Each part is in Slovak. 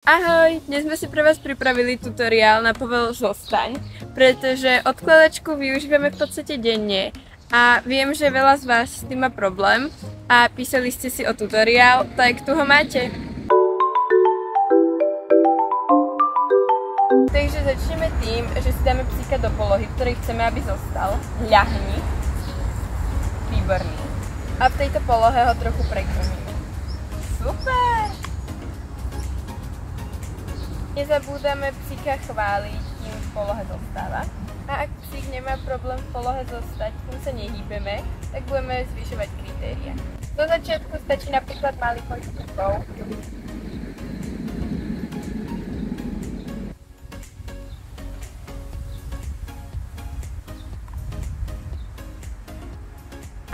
Ahoj, dnes sme si pre vás pripravili tutoriál na povel Zostaň, pretože odkladačku využívame v podstate denne a viem, že veľa z vás s tým má problém a písali ste si o tutoriál, tak tu ho máte. Takže začneme tým, že si dáme psíka do polohy, v ktorej chceme, aby zostal. Ľahni. Výborný. A v tejto polohe ho trochu prekrmíme. Super! Nezabúdame psíka chváliť, kým v polohe zostáva. A ak psík nemá problém v polohe zostať, kým sa nehýbeme, tak budeme zvyšovať kritéria. Do začiatku stačí napríklad malý pohyb rukou.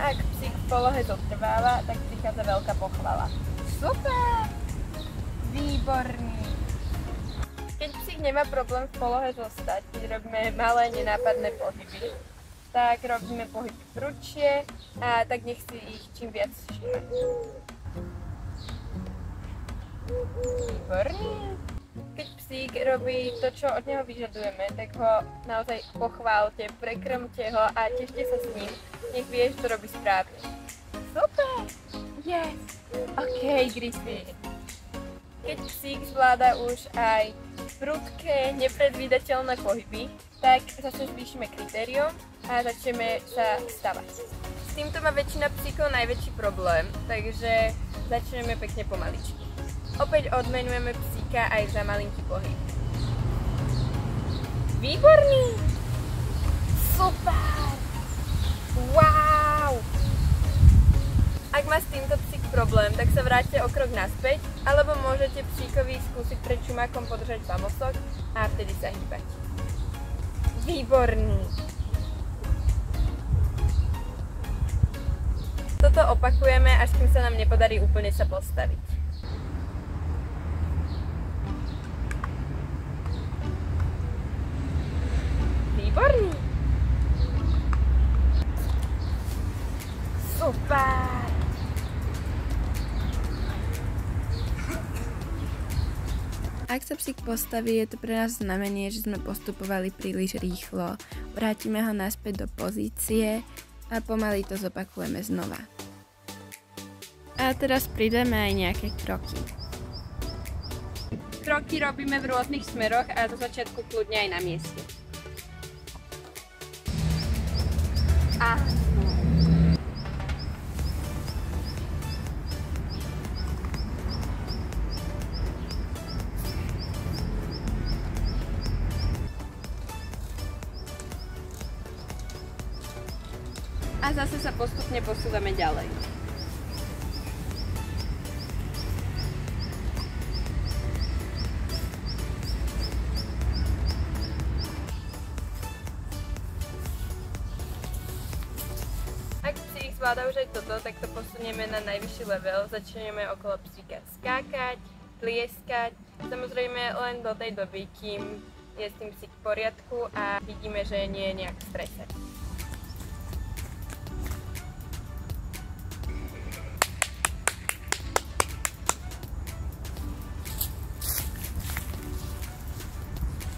Ak psík v polohe zotrváva, tak prichádza veľká pochvala. Super! Výborný! Keď psík nemá problém v polohe zostať, keď robíme malé nenápadné pohyby, tak robíme pohyby prudšie a tak nech si ich čím viac všímať. Výborný! Keď psík robí to, čo od neho vyžadujeme, tak ho naozaj pochválte, prekrmte ho a tešte sa s ním. Nech vie, že to robí správne. Super! Yes! OK, Grizzly. Keď psík zvláda už aj prudké, nepredvídateľné pohyby, tak zase zvýšime kritérium a začneme sa stavať. S týmto má väčšina psíkov najväčší problém, takže začneme pekne pomaličky. Opäť odmenujeme psíka aj za malinký pohyb. Výborný! Super! Wow! Ak má s týmto psík problém, tak sa vráťte o krok naspäť, alebo môžete psíkovi skúsiť pred čumákom podržať pamosok a vtedy sa hýbať. Výborný! Toto opakujeme, až kým sa nám nepodarí úplne sa postaviť. Výborný! Super! Ak sa psík postaví, je to pre nás znamenie, že sme postupovali príliš rýchlo. Vrátime ho naspäť do pozície a pomaly to zopakujeme znova. A teraz pridáme aj nejaké kroky. Kroky robíme v rôznych smeroch a do začiatku kľudne aj na mieste. A zase sa postupne posúvame ďalej. Ak psík zvláda už aj toto, tak to posunieme na najvyšší level. Začneme okolo psíka skákať, tlieskať. Samozrejme len do tej doby, kým je s tým psík v poriadku a vidíme, že nie je nejak v strese.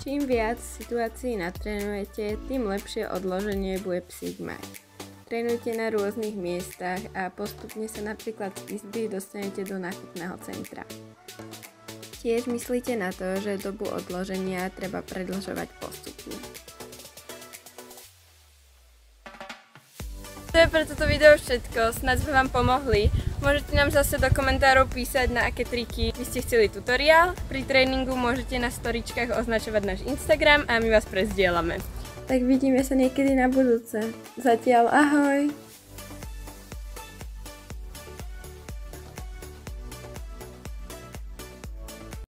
Čím viac situácií natrénujete, tým lepšie odloženie bude psík mať. Trénujte na rôznych miestach a postupne sa napríklad z izby dostanete do nákupného centra. Tiež myslíte na to, že dobu odloženia treba predĺžovať postupne. To je pre toto video všetko, snad sme vám pomohli. Môžete nám zase do komentárov písať, na aké triky by ste chceli tutoriál. Pri tréningu môžete na storičkách označovať náš Instagram a my vás prezdielame. Tak vidíme sa niekedy na budúce. Zatiaľ ahoj!